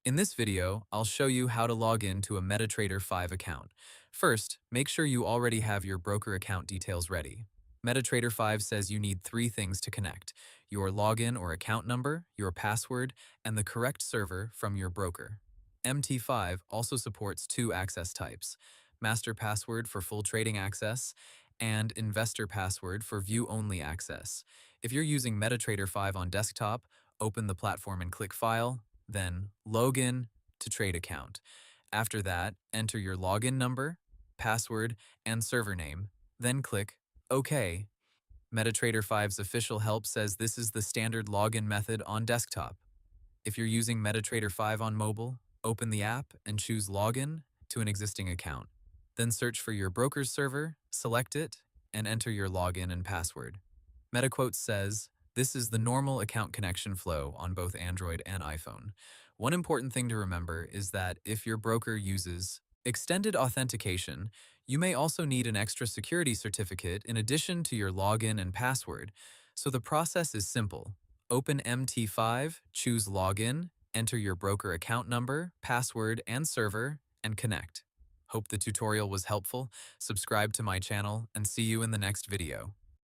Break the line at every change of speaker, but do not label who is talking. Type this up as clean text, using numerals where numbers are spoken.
In this video, I'll show you how to log in to a MetaTrader 5 account. First, make sure you already have your broker account details ready. MetaTrader 5 says you need three things to connect: your login or account number, your password, and the correct server from your broker. MT5 also supports two access types: master password for full trading access and investor password for view-only access. If you're using MetaTrader 5 on desktop, open the platform and click File, then Login to Trade Account. After that, enter your login number, password, and server name, then click OK. MetaTrader 5's official help says this is the standard login method on desktop. If you're using MetaTrader 5 on mobile, open the app and choose Login to an existing account. Then search for your broker's server, select it, and enter your login and password. MetaQuote says, this is the normal account connection flow on both Android and iPhone. One important thing to remember is that if your broker uses extended authentication, you may also need an extra security certificate in addition to your login and password. So the process is simple. Open MT5, choose Login, enter your broker account number, password, and server, and connect. Hope the tutorial was helpful. Subscribe to my channel and see you in the next video.